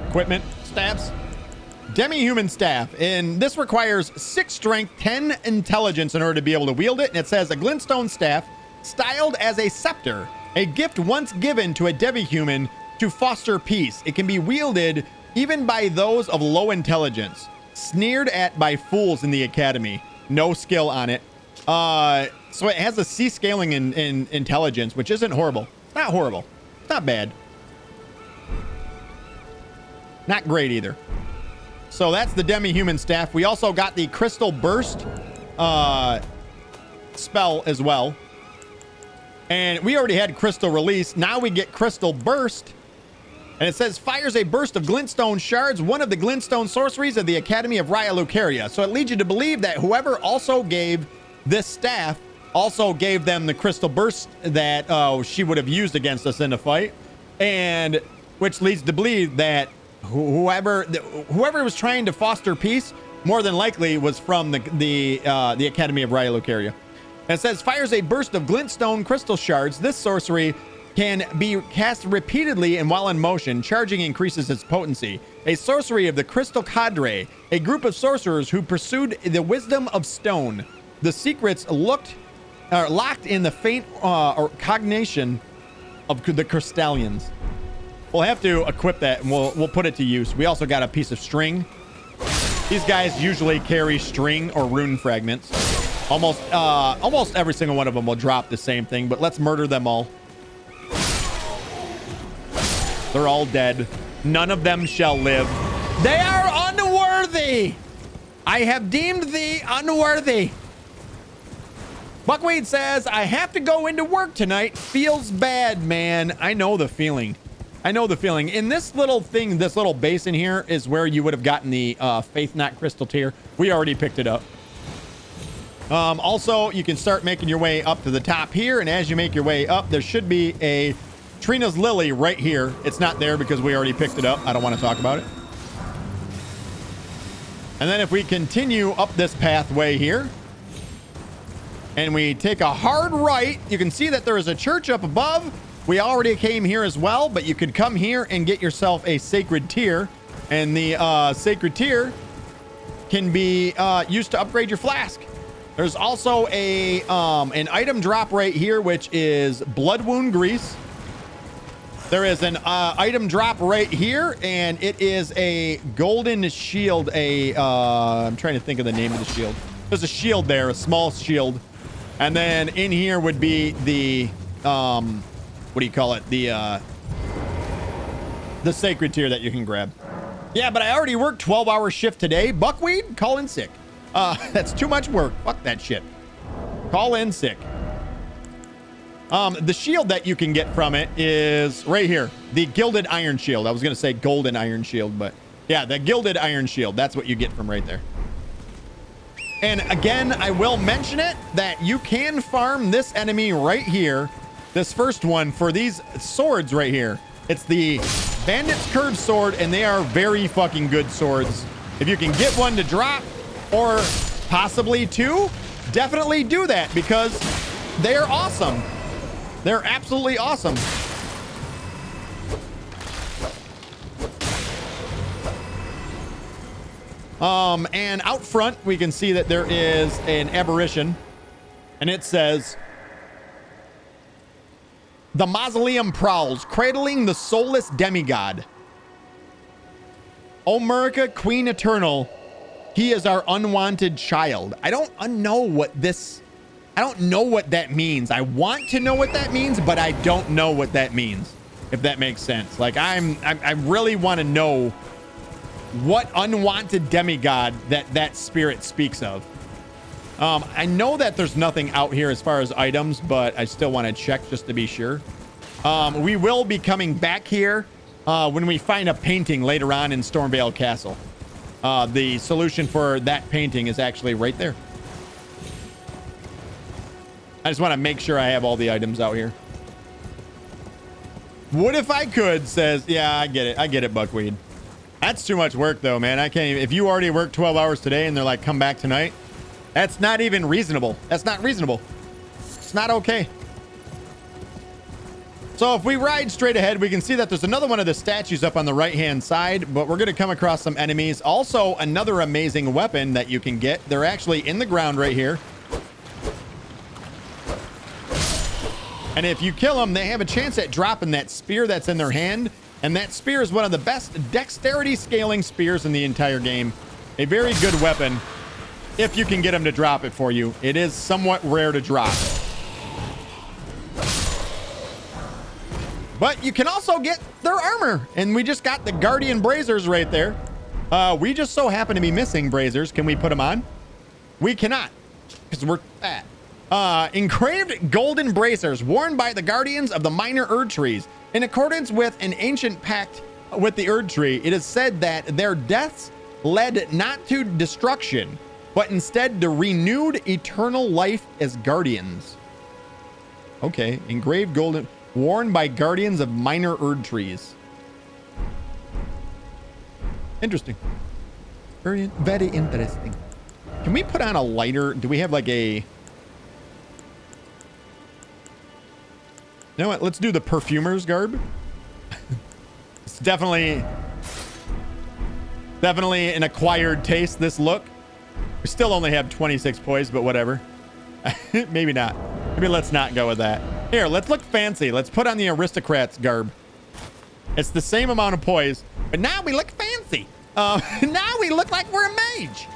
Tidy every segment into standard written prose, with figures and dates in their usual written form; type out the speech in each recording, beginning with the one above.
equipment, staffs. Demi-human staff, and this requires 6 strength, 10 intelligence in order to be able to wield it. And it says a glintstone staff styled as a scepter, a gift once given to a demi-human to foster peace. It can be wielded even by those of low intelligence, sneered at by fools in the academy. No skill on it. So it has a C scaling in intelligence, which isn't horrible. It's not horrible. It's not bad. Not great either. So that's the demi-human staff. We also got the crystal burst spell as well. And we already had crystal release. Now we get crystal burst. And it says fires a burst of glintstone shards, one of the glintstone sorceries of the Academy of Raya Lucaria. So it leads you to believe that whoever also gave this staff also gave them the crystal burst that she would have used against us in the fight. And which leads to believe that whoever was trying to foster peace more than likely was from the Academy of Raya Lucaria. And it says fires a burst of glintstone crystal shards. This sorcery can be cast repeatedly and while in motion. Charging increases its potency. A sorcery of the Crystal Cadre, a group of sorcerers who pursued the wisdom of stone. The secrets locked in the faint or cognition of the Crystallians. We'll have to equip that and we'll put it to use. We also got a piece of string. These guys usually carry string or rune fragments. Almost every single one of them will drop the same thing, but let's murder them all. They're all dead. None of them shall live. They are unworthy. I have deemed thee unworthy. Buckwheat says, I have to go into work tonight. Feels bad, man. I know the feeling. I know the feeling. In this little thing, this little basin here is where you would have gotten the Faith Knot Crystal Tear. We already picked it up. Also, you can start making your way up to the top here. And as you make your way up, there should be a Trina's Lily right here. It's not there because we already picked it up. I don't want to talk about it. And then if we continue up this pathway here and we take a hard right, you can see that there is a church up above. We already came here as well, but you could come here and get yourself a sacred tear. And the sacred tear can be used to upgrade your flask. There's also a an item drop right here, which is blood wound grease. There is an item drop right here, and it is a golden shield. I'm trying to think of the name of the shield. There's a shield there, a small shield. And then in here would be the, what do you call it? The sacred tier that you can grab. Yeah, but I already worked 12-hour shift today. Buckwheat, call in sick. That's too much work. Fuck that shit. Call in sick. The shield that you can get from it is right here. The gilded iron shield. I was going to say golden iron shield, but yeah, the gilded iron shield. That's what you get from right there. And again, I will mention it that you can farm this enemy right here. This first one for these swords right here. It's the Bandit's Curved Sword, and they are very fucking good swords. If you can get one to drop or possibly two, definitely do that because they are awesome. They're absolutely awesome. And out front, we can see that there is an aberration, and it says, the mausoleum prowls, cradling the soulless demigod. O Marika, Queen Eternal, he is our unwanted child. I don't know what that means. I want to know what that means, but I don't know what that means, if that makes sense. Like I really want to know what unwanted demigod that spirit speaks of. I know that there's nothing out here as far as items, but I still want to check just to be sure. We will be coming back here when we find a painting later on in Stormvale Castle. The solution for that painting is actually right there. I just want to make sure I have all the items out here. What if I could, says, yeah, I get it. I get it, Buckwheat. That's too much work, though, man. I can't even, if you already worked 12 hours today and they're like, come back tonight, that's not even reasonable. That's not reasonable. It's not okay. So if we ride straight ahead, we can see that there's another one of the statues up on the right-hand side, but we're going to come across some enemies. Also, another amazing weapon that you can get. They're actually in the ground right here. And if you kill them, they have a chance at dropping that spear that's in their hand. And that spear is one of the best dexterity scaling spears in the entire game. A very good weapon if you can get them to drop it for you. It is somewhat rare to drop. But you can also get their armor. And we just got the Guardian Braziers right there. We just so happen to be missing Braziers. Can we put them on? We cannot, because we're fat. Engraved golden Braziers worn by the guardians of the minor Erdtrees. In accordance with an ancient pact with the Erdtree, it is said that their deaths led not to destruction, but instead to renewed eternal life as guardians. Okay, engraved golden... worn by guardians of minor Erdtrees. Interesting. Very, very interesting. Can we put on a lighter? Do we have like a... You know what? Let's do the perfumer's garb. It's definitely an acquired taste, this look. We still only have 26 poise, but whatever. Maybe not. Maybe let's not go with that. Here, let's look fancy. Let's put on the aristocrat's garb. It's the same amount of poise, but now we look fancy. Now we look like we're a mage.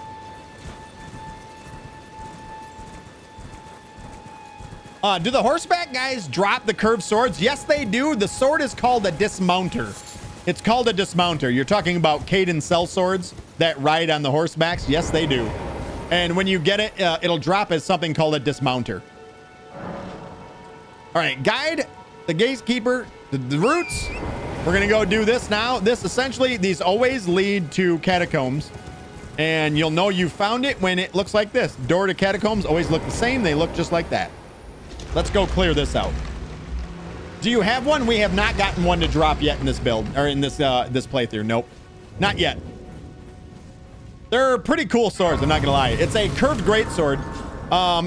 Do the horseback guys drop the curved swords? Yes, they do. The sword is called a dismounter. It's called a dismounter. You're talking about Caden cell swords that ride on the horsebacks? Yes, they do. And when you get it, it'll drop as something called a dismounter. All right, guide the gatekeeper, the roots. We're going to go do this now. This essentially, these always lead to catacombs. And you'll know you found it when it looks like this. Door to catacombs always look the same. They look just like that. Let's go clear this out. Do you have one? We have not gotten one to drop yet in this build, or in this this playthrough. Nope, not yet. They're pretty cool swords, I'm not gonna lie. It's a curved greatsword.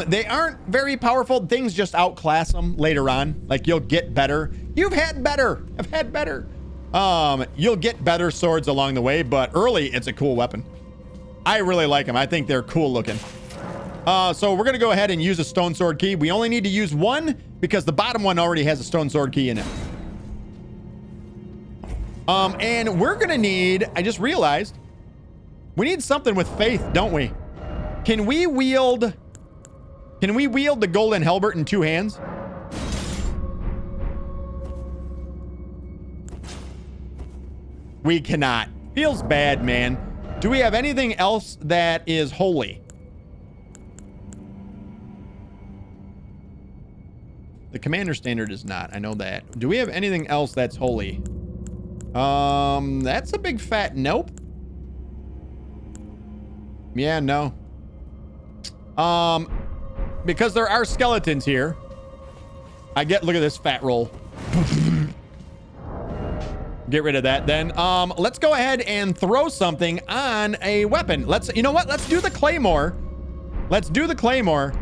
They aren't very powerful. Things just outclass them later on. Like, you'll get better. You've had better. I've had better. You'll get better swords along the way, but early, it's a cool weapon. I really like them. I think they're cool looking. So we're going to go ahead and use a stone sword key. We only need to use one because the bottom one already has a stone sword key in it. And we're going to need, I just realized, we need something with faith, don't we? Can we wield the golden halberd in two hands? We cannot. Feels bad, man. Do we have anything else that is holy? The commander standard is not. I know that. Do we have anything else that's holy? That's a big fat nope. Yeah, no. Because there are skeletons here. Look at this fat roll. Get rid of that then. Let's go ahead and throw something on a weapon. You know what? Let's do the claymore. Let's do the claymore.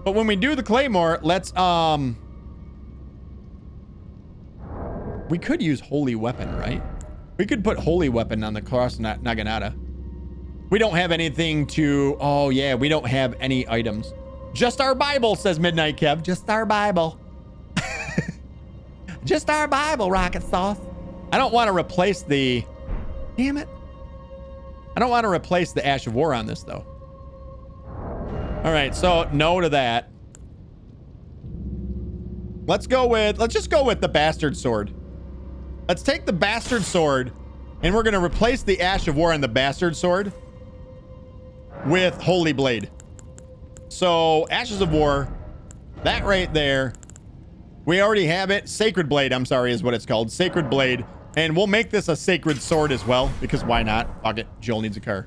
But when we do the claymore, let's, we could use holy weapon, right? We could put holy weapon on the cross Naginata. We don't have anything to, oh yeah, we don't have any items. Just our Bible, says Midnight Kev. Just our Bible. Just our Bible, Rockitsauce. I don't want to replace the, damn it. I don't want to replace the Ash of War on this though. All right, so no to that. Let's just go with the bastard sword. Let's take the bastard sword and we're going to replace the Ash of War on the bastard sword with Holy Blade. So Ashes of War, that right there. We already have it. Sacred Blade, I'm sorry, is what it's called. Sacred Blade. And we'll make this a sacred sword as well, because why not? Fuck it. Joel needs a car.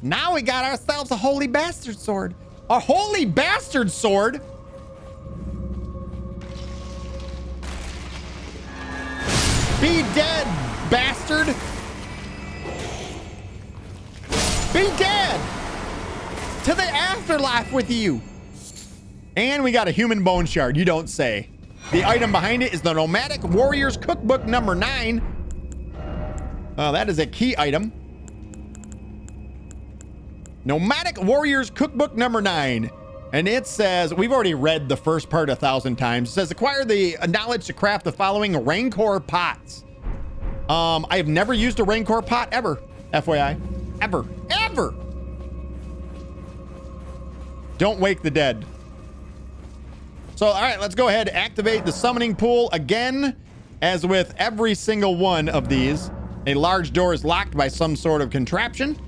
Now we got ourselves a holy bastard sword. A holy bastard sword? Be dead, bastard. Be dead. To the afterlife with you. And we got a human bone shard. You don't say. The item behind it is the Nomadic Warriors Cookbook number 9. That is a key item. Nomadic Warriors Cookbook number 9. And it says, we've already read the first part 1,000 times. It says, acquire the knowledge to craft the following Rancor pots. I have never used a Rancor pot ever. FYI. Ever. Don't wake the dead. So, all right, let's go ahead and activate the summoning pool again. As with every single one of these, a large door is locked by some sort of contraption.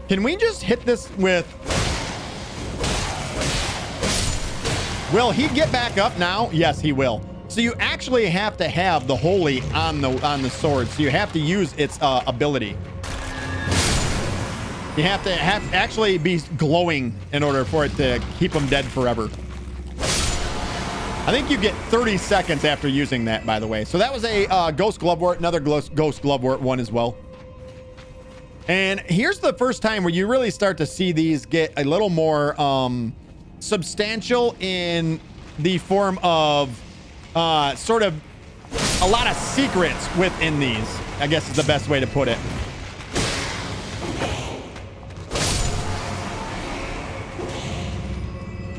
Can we just hit this with... Will he get back up now? Yes, he will. So you actually have to have the holy on the sword. So you have to use its ability. You have to actually be glowing in order for it to keep them dead forever. I think you get 30 seconds after using that, by the way. So that was a Ghost Glovewort, another Ghost Glovewort one as well. And here's the first time where you really start to see these get a little more substantial in the form of sort of a lot of secrets within these, I guess is the best way to put it.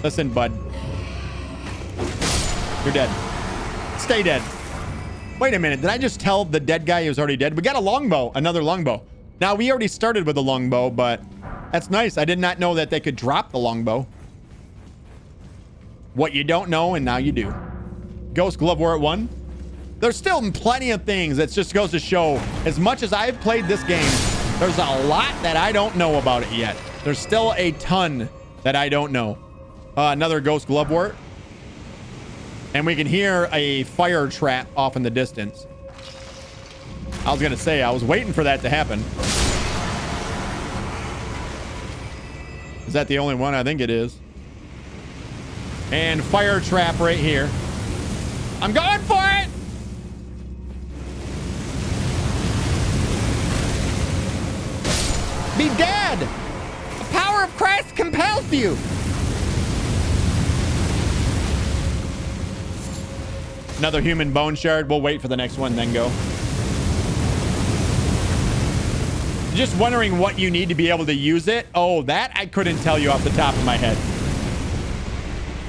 Listen, bud. You're dead. Stay dead. Wait a minute. Did I just tell the dead guy he was already dead? We got a longbow, another longbow. Now, we already started with a longbow, but that's nice. I did not know that they could drop the longbow. What you don't know, and now you do. Ghost Glovewort 1. There's still plenty of things that just goes to show, as much as I've played this game, there's a lot that I don't know about it yet. There's still a ton that I don't know. Another Ghost Glovewort. And we can hear a fire trap off in the distance. I was going to say, I was waiting for that to happen. Is that the only one? I think it is. And fire trap right here. I'm going for it! Be dead! The power of Christ compels you! Another human bone shard. We'll wait for the next one, then go. Just wondering what you need to be able to use it. Oh, that I couldn't tell you off the top of my head.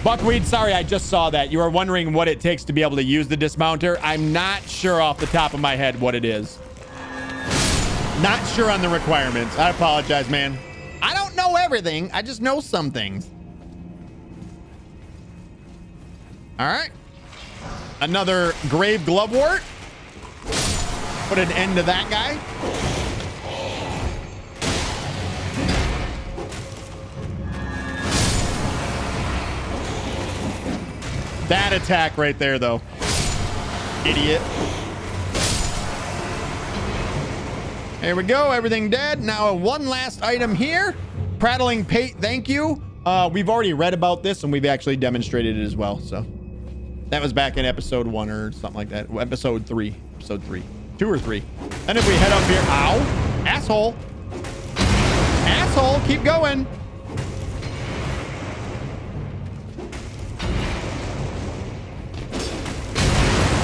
Buckwheat, sorry, I just saw that. You are wondering what it takes to be able to use the dismounter. I'm not sure off the top of my head what it is. Not sure on the requirements. I apologize, man. I don't know everything. I just know some things. All right. Another Grave Glovewort. Put an end to that guy. That attack right there, though. Idiot. There we go. Everything dead. Now, one last item here. Prattling Pate, thank you. We've already read about this, and we've actually demonstrated it as well. So that was back in episode 1 or something like that. Episode 3. Episode 3. 2 or 3. And if we head up here... Ow! Asshole! Asshole! Keep going!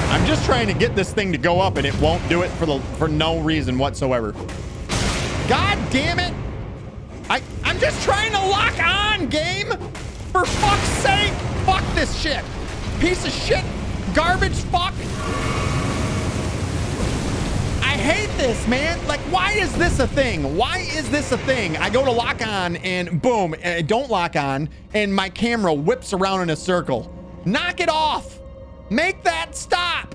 I'm just trying to get this thing to go up, and it won't do it for no reason whatsoever. God damn it! I'm just trying to lock on, game! For fuck's sake! Fuck this shit! Piece of shit! Garbage fuck! I hate this, man! Like, why is this a thing? Why is this a thing? I go to lock on, and boom, I don't lock on, and my camera whips around in a circle. Knock it off! Make that stop!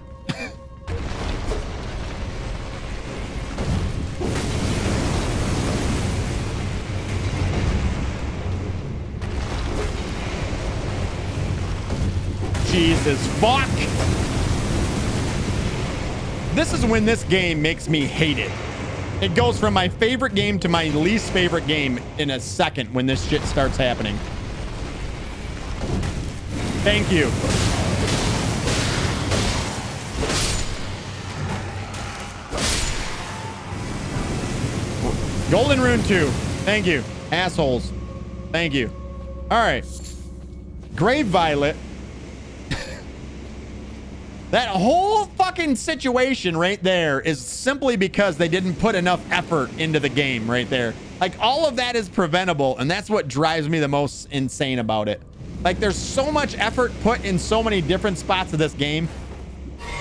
Jesus fuck! This is when this game makes me hate it. It goes from my favorite game to my least favorite game in a second when this shit starts happening. Thank you. Golden Rune 2. Thank you. Assholes. Thank you. All right. Grave Violet. That whole fucking situation right there is simply because they didn't put enough effort into the game right there. Like, all of that is preventable, and that's what drives me the most insane about it. Like, there's so much effort put in so many different spots of this game,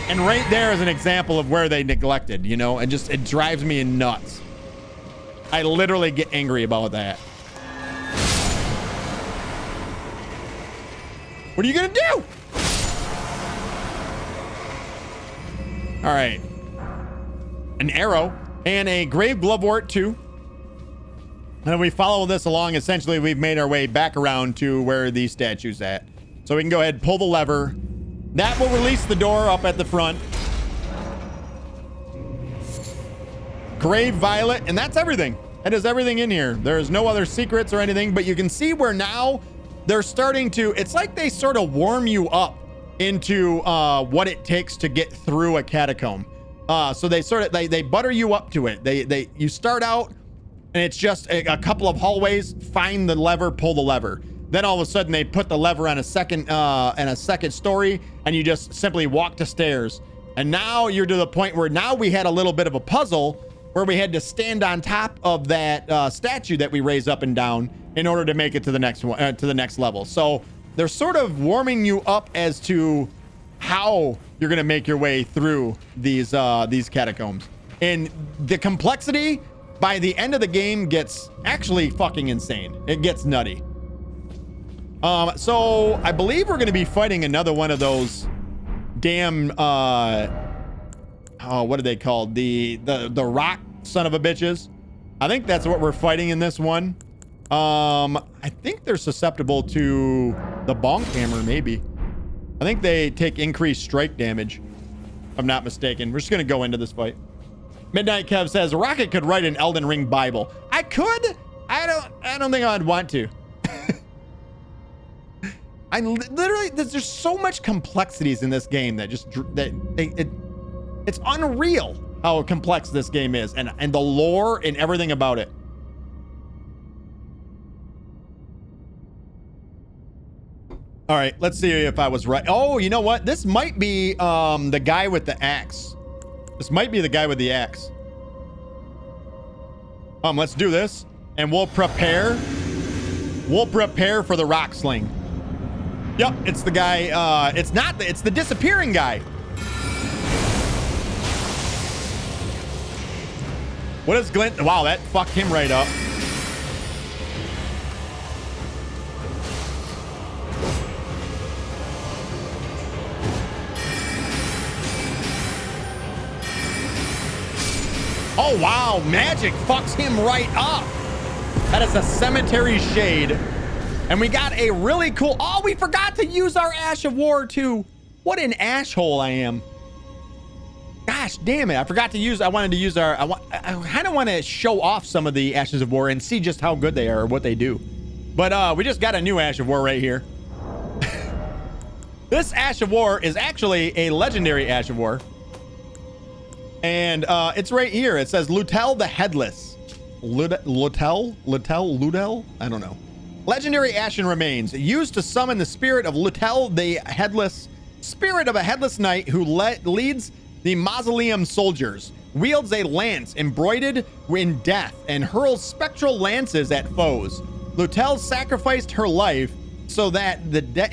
and right there is an example of where they neglected, you know, and just, it drives me nuts. I literally get angry about that. What are you gonna do? All right. An arrow and a grave glovewort too. And if we follow this along, essentially we've made our way back around to where the statue's at. So we can go ahead and pull the lever. That will release the door up at the front. Grave violet, and that's everything. That is everything in here. There's no other secrets or anything, but you can see where now they're starting to, it's like they sort of warm you up into what it takes to get through a catacomb. So they sort of, they butter you up to it. You start out and it's just a couple of hallways, find the lever, pull the lever. Then all of a sudden they put the lever on a second story, and you just simply walk to stairs. And now you're to the point where now we had a little bit of a puzzle where we had to stand on top of that statue that we raise up and down in order to make it to the next one, to the next level. So they're sort of warming you up as to how you're gonna make your way through these catacombs. And the complexity by the end of the game gets actually fucking insane. It gets nutty. So I believe we're gonna be fighting another one of those damn oh, what are they called? The rock son of a bitches. I think that's what we're fighting in this one. I think they're susceptible to the bonk hammer, maybe. I think they take increased strike damage, if I'm not mistaken. We're just gonna go into this fight. Midnight Kev says Rocket could write an Elden Ring Bible. I could. I don't think I'd want to. I literally, there's so much complexities in this game that just it's unreal how complex this game is, and the lore and everything about it. All right, let's see if I was right. Oh, you know what? This might be the guy with the axe. This might be the guy with the axe. Let's do this, and we'll prepare. We'll prepare for the rock sling. Yep, it's the guy. It's the disappearing guy. What is Glint? Wow, that fucked him right up. Oh, wow. Magic fucks him right up. That is a cemetery shade. And we got a really cool... Oh, we forgot to use our Ash of War, too. What an ash hole I am. Gosh, damn it. I forgot to use... I wanted to use our... I kind of want to show off some of the Ashes of War and see just how good they are or what they do. But we just got a new Ash of War right here. This Ash of War is actually a legendary Ash of War. And it's right here. It says Lutel the Headless. Lutel? I don't know. Legendary Ashen Remains. Used to summon the spirit of Lutel the Headless. Spirit of a headless knight who leads the mausoleum soldiers. Wields a lance embroidered in death and hurls spectral lances at foes. Lutel sacrificed her life so that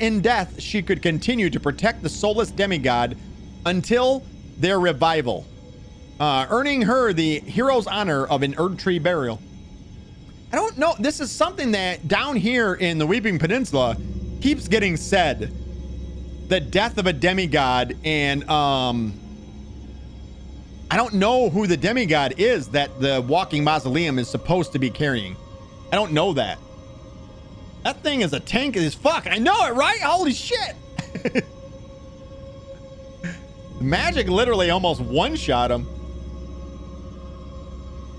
in death she could continue to protect the soulless demigod until their revival. Earning her the hero's honor of an Erdtree burial. I don't know. This is something that down here in the Weeping Peninsula keeps getting said. The death of a demigod, and I don't know who the demigod is that the walking mausoleum is supposed to be carrying. I don't know that. That thing is a tank as fuck. I know it, right? Holy shit. Magic literally almost one-shot him.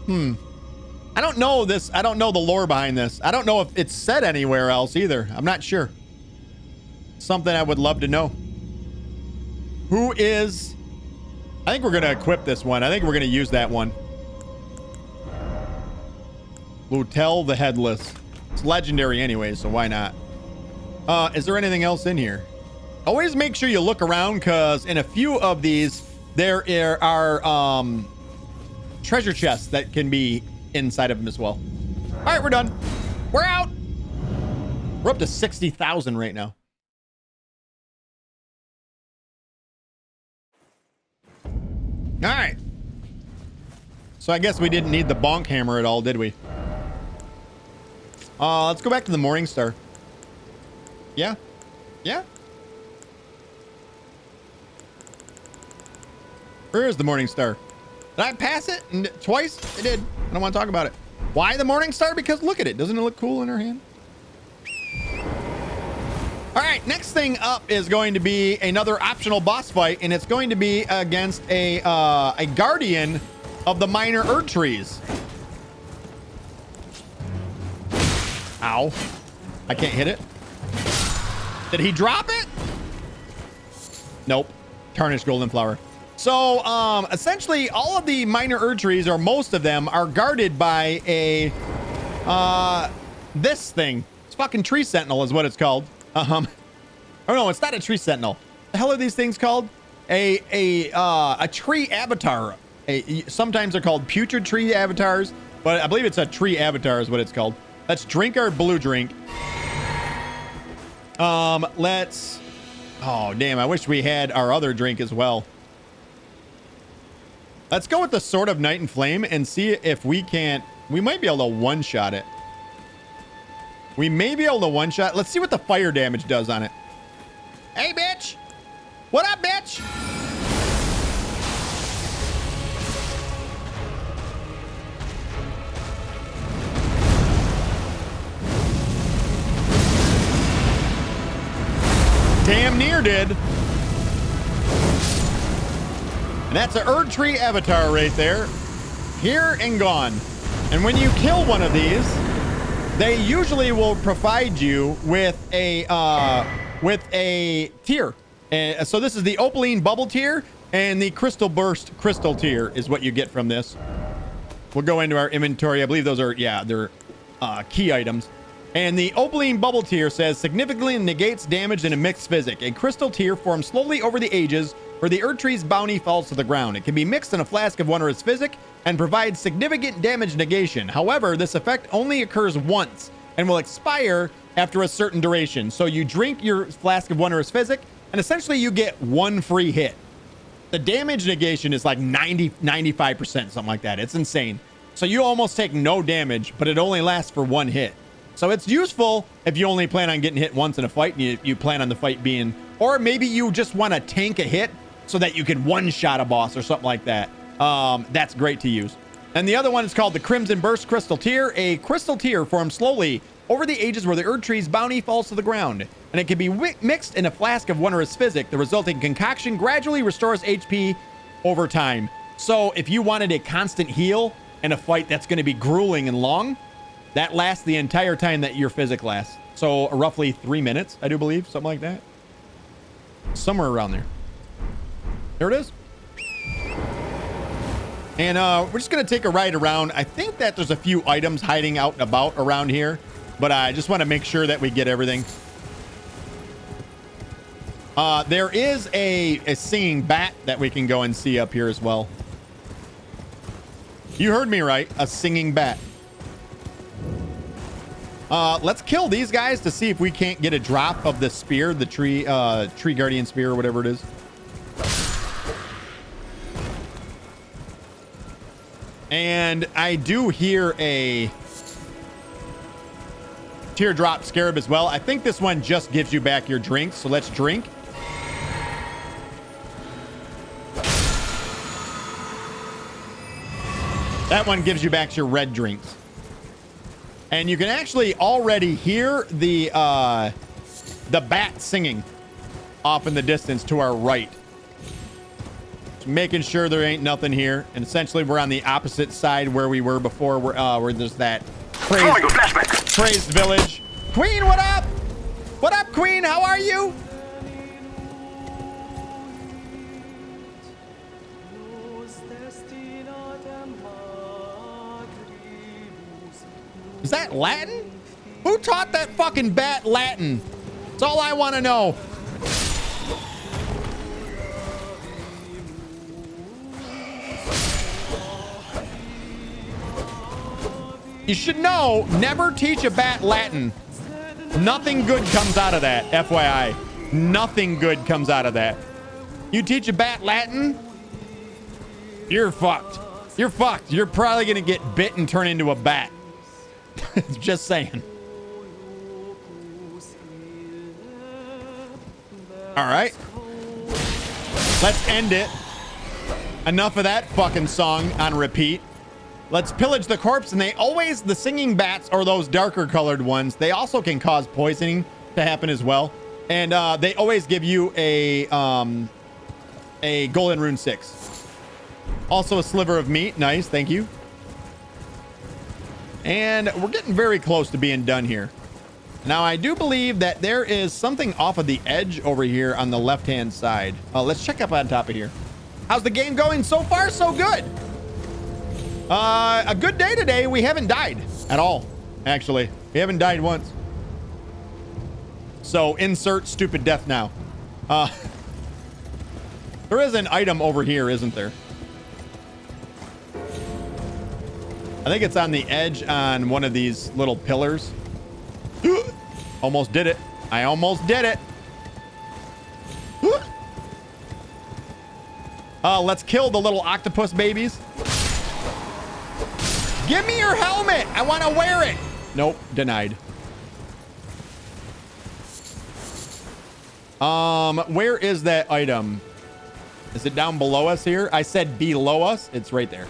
I don't know this. I don't know the lore behind this. I don't know if it's said anywhere else either. I'm not sure. Something I would love to know. Who is... I think we're going to equip this one. I think we're going to use that one. Lutel the Headless. It's legendary anyway, so why not? Is there anything else in here? Always make sure you look around, because in a few of these, there are treasure chests that can be inside of them as well. All right, we're done. We're out. We're up to 60,000 right now. All right. So I guess we didn't need the bonk hammer at all, did we? Let's go back to the Morning Star. Yeah. Yeah. Where is the Morning Star? Did I pass it twice? I did. I don't want to talk about it. Why the Morning Star? Because look at it. Doesn't it look cool in her hand? All right, next thing up is going to be another optional boss fight, and it's going to be against a guardian of the minor Erdtrees. Ow. I can't hit it. Did he drop it? Nope. Tarnished golden flower. So, essentially, all of the minor Erdtrees, or most of them, are guarded by a, this thing. It's fucking tree sentinel is what it's called. Oh no, it's not a tree sentinel. The hell are these things called? A tree avatar. Sometimes they're called putrid tree avatars, but I believe it's a tree avatar is what it's called. Let's drink our blue drink. Let's, oh damn, I wish we had our other drink as well. Let's go with the Sword of Night and Flame and see if we can't, we might be able to one-shot it. We may be able to one-shot. Let's see what the fire damage does on it. Hey, bitch. What up, bitch? Damn near did. And that's an Erdtree avatar right there. Here and gone. And when you kill one of these, they usually will provide you with a tier. So this is the Opaline Bubble tier, and the Crystal Burst Crystal tier is what you get from this. We'll go into our inventory. I believe those are, yeah, they're key items. And the Opaline Bubble tier says significantly negates damage in a mixed physic. A crystal tier forms slowly over the ages where the Erdtree's bounty falls to the ground. It can be mixed in a flask of wondrous physic and provides significant damage negation. However, this effect only occurs once and will expire after a certain duration. So you drink your flask of wondrous physic and essentially you get one free hit. The damage negation is like 95%, something like that. It's insane. So you almost take no damage, but it only lasts for one hit. So it's useful if you only plan on getting hit once in a fight and you plan on the fight being, or maybe you just want to tank a hit so that you can one-shot a boss or something like that. That's great to use. And the other one is called the Crimson Burst Crystal Tier. A crystal tier forms slowly over the ages where the Erdtree's bounty falls to the ground, and it can be mixed in a flask of wondrous physic. The resulting concoction gradually restores HP over time. So if you wanted a constant heal in a fight that's going to be grueling and long, that lasts the entire time that your physic lasts. So roughly 3 minutes, I do believe, something like that. Somewhere around there. There it is. And we're just going to take a ride around. I think that there's a few items hiding out and about around here, but I just want to make sure that we get everything. There is a singing bat that we can go and see up here as well. You heard me right. A singing bat. Let's kill these guys to see if we can't get a drop of the spear, the tree guardian spear or whatever it is. And I do hear a teardrop scarab as well. I think this one just gives you back your drinks. So let's drink. That one gives you back your red drinks. And you can actually already hear the bat singing off in the distance to our right. Just making sure there ain't nothing here. And essentially we're on the opposite side where we were before, where there's that crazed village. Queen, what up? What up, Queen? How are you? Is that Latin? Who taught that fucking bat Latin? That's all I want to know. You should know, never teach a bat Latin. Nothing good comes out of that, FYI. Nothing good comes out of that. You teach a bat Latin, you're fucked. You're fucked. You're probably going to get bit and turn into a bat. Just saying. All right. Let's end it. Enough of that fucking song on repeat. Let's pillage the corpse. And the singing bats, or those darker colored ones, they also can cause poisoning to happen as well. And they always give you a golden rune 6. Also a sliver of meat. Nice. Thank you. And we're getting very close to being done here. Now, I do believe that there is something off of the edge over here on the left-hand side. Let's check up on top of here. How's the game going? So far, so good. A good day today. We haven't died at all, actually. We haven't died once. So insert stupid death now. There is an item over here, isn't there? I think it's on the edge on one of these little pillars. Almost did it. I almost did it. Let's kill the little octopus babies. Give me your helmet. I want to wear it. Nope, denied. Where is that item? Is it down below us here? I said below us. It's right there.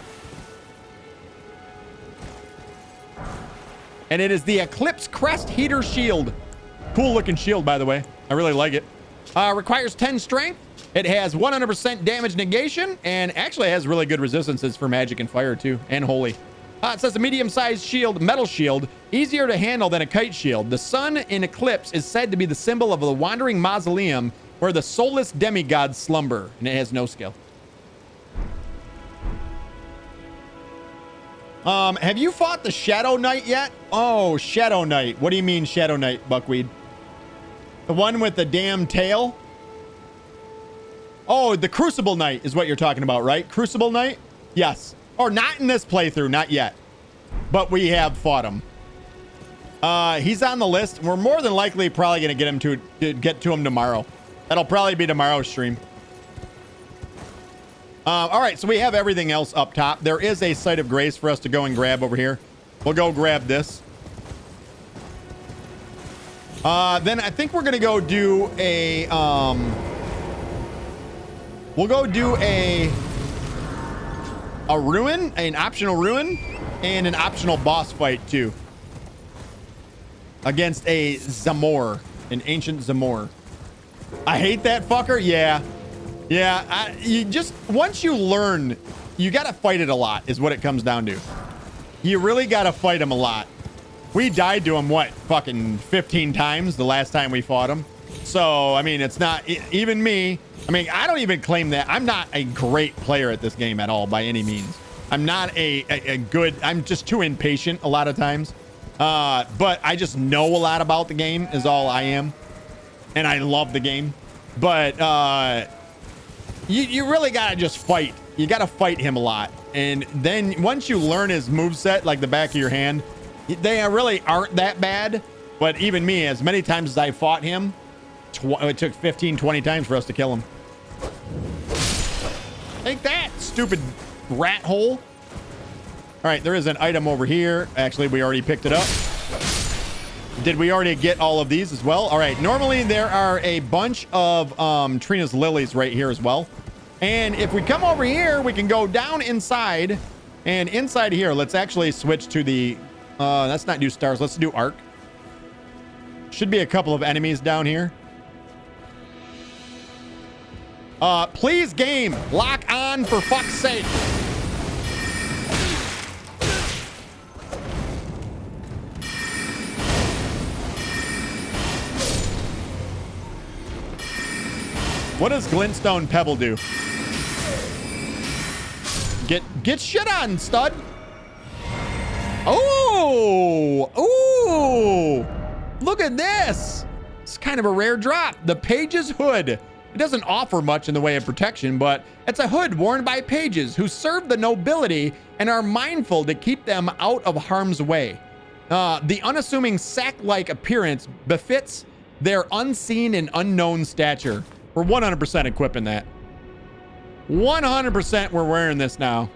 And it is the Eclipse Crest Heater Shield. Cool looking shield, by the way. I really like it. Requires 10 strength. It has 100% damage negation, and actually has really good resistances for magic and fire too, and holy. It says a medium-sized shield, metal shield, easier to handle than a kite shield. The sun in Eclipse is said to be the symbol of the wandering mausoleum where the soulless demigods slumber, and it has no skill. Have you fought the Shadow Knight yet? Oh, Shadow Knight. What do you mean Shadow Knight, Buckwheat? The one with the damn tail? Oh, the Crucible Knight is what you're talking about, right? Crucible Knight? Yes. Or not in this playthrough, not yet. But we have fought him. He's on the list. We're more than likely probably going to get to him tomorrow. That'll probably be tomorrow's stream. All right, so we have everything else up top. There is a site of grace for us to go and grab over here. We'll go grab this. Then I think we're going to go do a... we'll go do a ruin, an optional ruin, and an optional boss fight too. Against a Zamor, an ancient Zamor. I hate that fucker. Yeah. Yeah, you just, once you learn, you got to fight it a lot is what it comes down to. You really got to fight him a lot. We died to him, what, fucking 15 times the last time we fought him. So, I mean, it's not, even me, I mean, I don't even claim that. I'm not a great player at this game at all by any means. I'm not a good, I'm just too impatient a lot of times. But I just know a lot about the game is all I am. And I love the game. But, you really got to just fight. You got to fight him a lot. And then once you learn his moveset, like the back of your hand, they really aren't that bad. But even me, as many times as I fought him, it took 15, 20 times for us to kill him. Take that, stupid rat hole. All right, there is an item over here. Actually, we already picked it up. Did we already get all of these as well? All right, normally there are a bunch of Trina's lilies right here as well. And if we come over here, we can go down inside. And inside here, let's actually switch to the... let's not do stars. Let's do arc. Should be a couple of enemies down here. Please, game, lock on for fuck's sake. What does Glintstone Pebble do? Get shit on, stud. Oh, ooh, look at this. It's kind of a rare drop. The Page's Hood. It doesn't offer much in the way of protection, but it's a hood worn by pages who serve the nobility and are mindful to keep them out of harm's way. The unassuming sack-like appearance befits their unseen and unknown stature. We're 100% equipping that. 100% we're wearing this now.